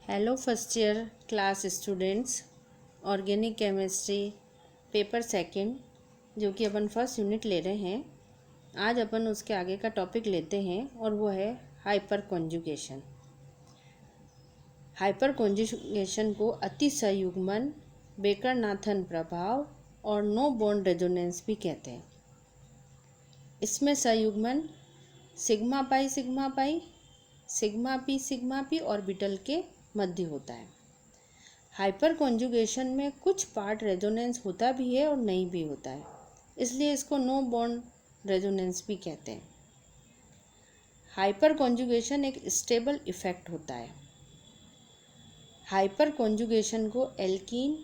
Hello first year class students. Organic chemistry paper second जो कि अपन first unit ले रहे हैं। आज अपन उसके आगे का टॉपिक लेते हैं और वो है हाइपर कॉन्जुगेशन। हाइपर कॉन्जुगेशन को अति संयुग्मन, बेकर-नाथन प्रभाव और नो बॉन्ड रेजोनेंस भी कहते हैं। इसमें संयुग्मन sigma pi sigma p orbital के मध्य होता है। हाइपर कॉन्जुगेशन में कुछ पार्ट रेजोनेंस होता भी है और नहीं भी होता है, इसलिए इसको नो बॉन्ड रेजोनेंस भी कहते हैं। हाइपर कॉन्जुगेशन एक स्टेबल इफेक्ट होता है। हाइपर कॉन्जुगेशन को एल्कीन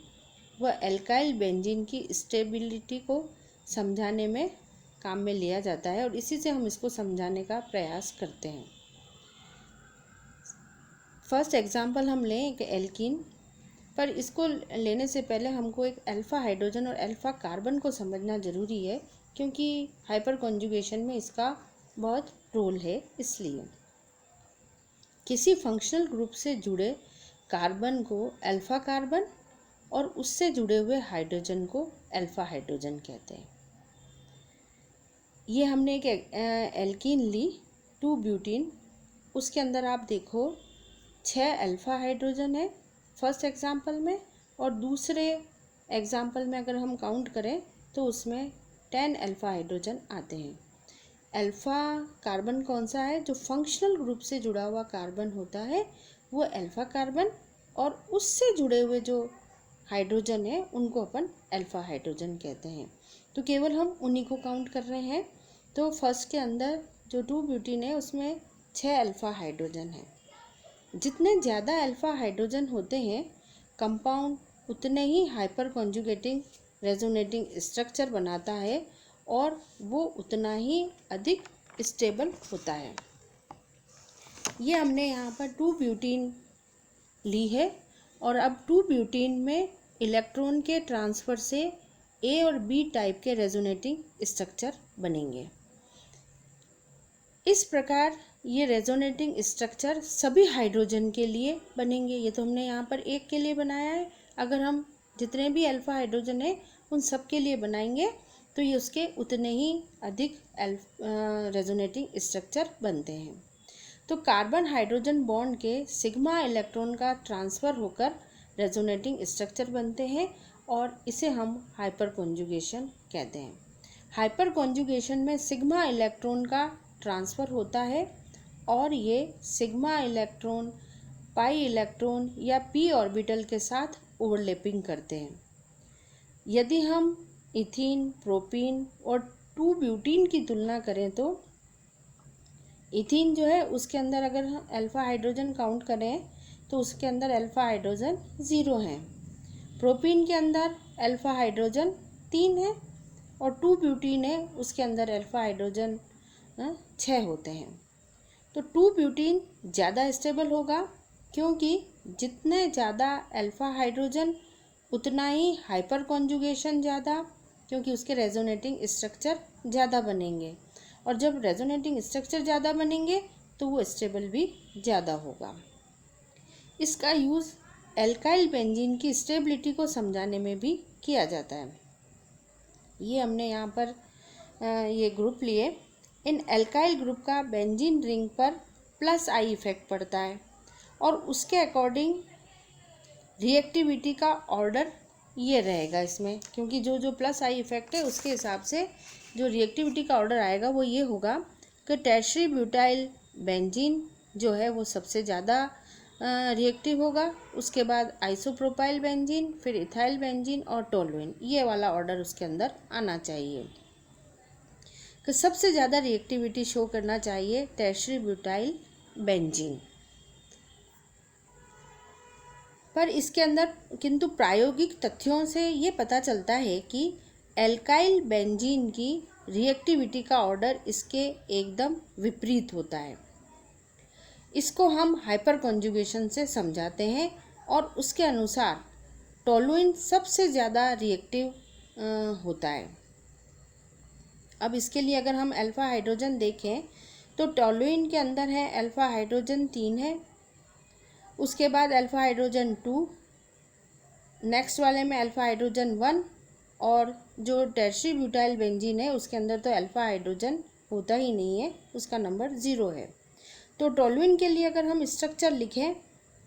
व एल्काइल बेंजीन की स्टेबिलिटी को समझाने में काम में लिया जाता है और इसी से हम इसको समझाने का प्रयास करते हैं। फर्स्ट एग्जांपल हम लें एक एल्कीन, पर इसको लेने से पहले हमको एक अल्फ़ा हाइड्रोजन और अल्फ़ा कार्बन को समझना ज़रूरी है, क्योंकि हाइपर कॉन्जुगेशन में इसका बहुत रोल है। इसलिए किसी फंक्शनल ग्रुप से जुड़े कार्बन को अल्फ़ा कार्बन और उससे जुड़े हुए हाइड्रोजन को अल्फ़ा हाइड्रोजन कहते हैं। ये हमने एक एल्कीन ली 2 ब्यूटीन, उसके अंदर आप देखो 6 अल्फ़ा हाइड्रोजन है फर्स्ट एग्जाम्पल में, और दूसरे एग्जाम्पल में अगर हम काउंट करें तो उसमें 10 अल्फ़ा हाइड्रोजन आते हैं। अल्फ़ा कार्बन कौन सा है? जो फंक्शनल ग्रुप से जुड़ा हुआ कार्बन होता है वो अल्फ़ा कार्बन, और उससे जुड़े हुए जो हाइड्रोजन है उनको अपन अल्फ़ा हाइड्रोजन कहते हैं। तो केवल हम उन्हीं को काउंट कर रहे हैं। तो फर्स्ट के अंदर जो 2 ब्यूटीन है उसमें 6 अल्फ़ा हाइड्रोजन है। जितने ज़्यादा अल्फ़ा हाइड्रोजन होते हैं कंपाउंड उतने ही हाइपर कॉन्जुगेटिंग रेजोनेटिंग स्ट्रक्चर बनाता है और वो उतना ही अधिक स्टेबल होता है। ये हमने यहाँ पर 2 ब्यूटीन ली है और अब 2 ब्यूटीन में इलेक्ट्रॉन के ट्रांसफ़र से ए और बी टाइप के रेजोनेटिंग स्ट्रक्चर बनेंगे। इस प्रकार ये रेजोनेटिंग स्ट्रक्चर सभी हाइड्रोजन के लिए बनेंगे। ये तो हमने यहाँ पर एक के लिए बनाया है, अगर हम जितने भी अल्फ़ा हाइड्रोजन है उन सब के लिए बनाएंगे तो ये उसके उतने ही अधिक रेजोनेटिंग स्ट्रक्चर बनते हैं। तो कार्बन हाइड्रोजन बॉन्ड के सिग्मा इलेक्ट्रॉन का ट्रांसफ़र होकर रेजोनेटिंग स्ट्रक्चर बनते हैं और इसे हम हाइपर कॉन्जुगेशन कहते हैं। हाइपर कॉन्जुगेशन में सिग्मा इलेक्ट्रॉन का ट्रांसफ़र होता है और ये सिग्मा इलेक्ट्रॉन पाई इलेक्ट्रॉन या पी ऑर्बिटल के साथ ओवरलैपिंग करते हैं। यदि हम इथीन, प्रोपीन और 2 ब्यूटीन की तुलना करें तो इथीन जो है उसके अंदर अगर हम अल्फ़ा हाइड्रोजन काउंट करें तो उसके अंदर अल्फ़ा हाइड्रोजन 0 हैं। प्रोपीन के अंदर अल्फ़ा हाइड्रोजन 3 है और 2 ब्यूटीन है उसके अंदर अल्फ़ा हाइड्रोजन 6 होते हैं। तो 2 ब्यूटीन ज़्यादा स्टेबल होगा, क्योंकि जितने ज़्यादा अल्फ़ा हाइड्रोजन उतना ही हाइपर कॉन्जुगेशन ज़्यादा, क्योंकि उसके रेजोनेटिंग स्ट्रक्चर ज़्यादा बनेंगे, और जब रेजोनेटिंग स्ट्रक्चर ज़्यादा बनेंगे तो वो स्टेबल भी ज़्यादा होगा। इसका यूज़ एल्काइल बेंजीन की स्टेबिलिटी को समझाने में भी किया जाता है। ये हमने यहाँ पर ये ग्रुप लिए। इन एल्काइल ग्रुप का बेंजीन रिंग पर प्लस आई इफेक्ट पड़ता है और उसके अकॉर्डिंग रिएक्टिविटी का ऑर्डर ये रहेगा इसमें, क्योंकि जो जो प्लस आई इफेक्ट है उसके हिसाब से जो रिएक्टिविटी का ऑर्डर आएगा वो ये होगा कि टर्शियरी ब्यूटाइल बेंजीन जो है वो सबसे ज़्यादा रिएक्टिव होगा, उसके बाद आइसोप्रोपाइल बेंजीन, फिर इथाइल बेंजीन और टोलुइन, ये वाला ऑर्डर उसके अंदर आना चाहिए। कि सबसे ज़्यादा रिएक्टिविटी शो करना चाहिए टर्शियरी ब्यूटाइल बेंजीन पर। इसके अंदर किंतु प्रायोगिक तथ्यों से ये पता चलता है कि एल्काइल बेंजीन की रिएक्टिविटी का ऑर्डर इसके एकदम विपरीत होता है। इसको हम हाइपर कॉन्जुगेशन से समझाते हैं और उसके अनुसार टोलुइन सबसे ज़्यादा रिएक्टिव होता है। अब इसके लिए अगर हम अल्फ़ा हाइड्रोजन देखें तो टोलुइन के अंदर है अल्फ़ा हाइड्रोजन 3 है उसके बाद अल्फा हाइड्रोजन 2, नेक्स्ट वाले में अल्फा हाइड्रोजन 1, और जो टर्शियरी ब्यूटाइल बेंजीन है उसके अंदर तो अल्फा हाइड्रोजन होता ही नहीं है, उसका नंबर 0 है। तो टोल्यूइन के लिए अगर हम स्ट्रक्चर लिखें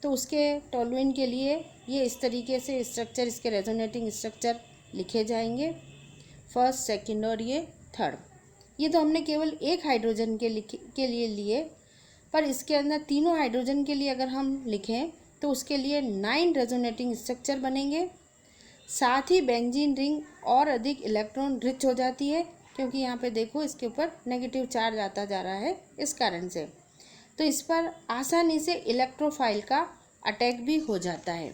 तो उसके टोल्यूइन के लिए ये इस तरीके से स्ट्रक्चर, इसके रेजोनेटिंग स्ट्रक्चर लिखे जाएंगे, फर्स्ट, सेकंड और ये थर्ड। ये तो हमने केवल एक हाइड्रोजन के लिए लिए, पर इसके अंदर तीनों हाइड्रोजन के लिए अगर हम लिखें तो उसके लिए 9 रेजोनेटिंग स्ट्रक्चर बनेंगे। साथ ही बेंजीन रिंग और अधिक इलेक्ट्रॉन रिच हो जाती है, क्योंकि यहाँ पे देखो इसके ऊपर नेगेटिव चार्ज आता जा रहा है इस कारण से। तो इस पर आसानी से इलेक्ट्रोफाइल का अटैक भी हो जाता है,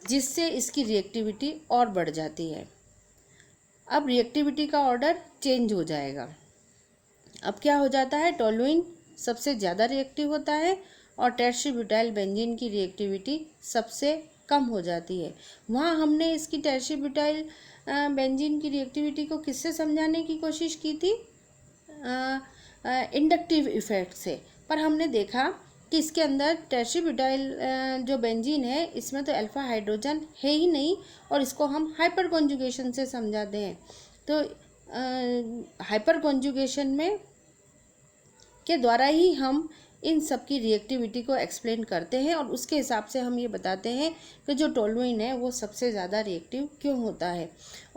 जिससे इसकी रिएक्टिविटी और बढ़ जाती है। अब रिएक्टिविटी का ऑर्डर चेंज हो जाएगा। अब क्या हो जाता है, टोल्यूइन सबसे ज़्यादा रिएक्टिव होता है और टर्शियरी ब्यूटाइल बेंजीन की रिएक्टिविटी सबसे कम हो जाती है। वहाँ हमने इसकी टर्शियरी ब्यूटाइल बेंजीन की रिएक्टिविटी को किससे समझाने की कोशिश की थी, इंडक्टिव इफेक्ट से, पर हमने देखा कि इसके अंदर टर्शियरी ब्यूटाइल जो बेंजीन है इसमें तो अल्फा हाइड्रोजन है ही नहीं, और इसको हम हाइपर कॉन्जुगेशन से समझाते हैं। तो हाइपर कॉन्जुगेशन में के द्वारा ही हम इन सब की रिएक्टिविटी को एक्सप्लेन करते हैं, और उसके हिसाब से हम ये बताते हैं कि जो टोल्यूइन है वो सबसे ज़्यादा रिएक्टिव क्यों होता है।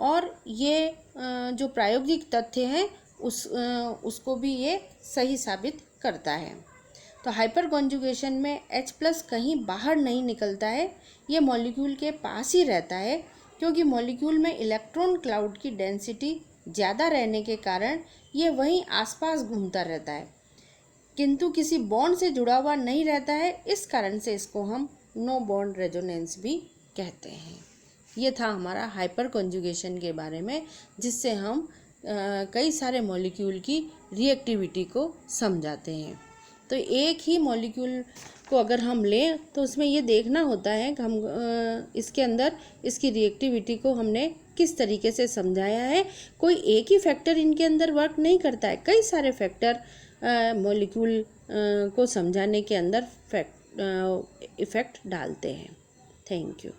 और ये जो प्रायोगिक तथ्य हैं उसको भी ये सही साबित करता है। तो हाइपर कॉन्जुगेशन में H+ कहीं बाहर नहीं निकलता है, ये मॉलिक्यूल के पास ही रहता है, क्योंकि मॉलिक्यूल में इलेक्ट्रॉन क्लाउड की डेंसिटी ज़्यादा रहने के कारण ये वहीं आसपास घूमता रहता है, किंतु किसी बॉन्ड से जुड़ा हुआ नहीं रहता है। इस कारण से इसको हम नो बॉन्ड रेजोनेंस भी कहते हैं। ये था हमारा हाइपर कॉन्जुगेशन के बारे में, जिससे हम कई सारे मॉलिक्यूल की रिएक्टिविटी को समझाते हैं। तो एक ही मॉलिक्यूल को अगर हम लें तो उसमें ये देखना होता है कि हम इसके अंदर इसकी रिएक्टिविटी को हमने किस तरीके से समझाया है। कोई एक ही फैक्टर इनके अंदर वर्क नहीं करता है, कई सारे फैक्टर मॉलिक्यूल को समझाने के अंदर इफ़ेक्ट डालते हैं। Thank you.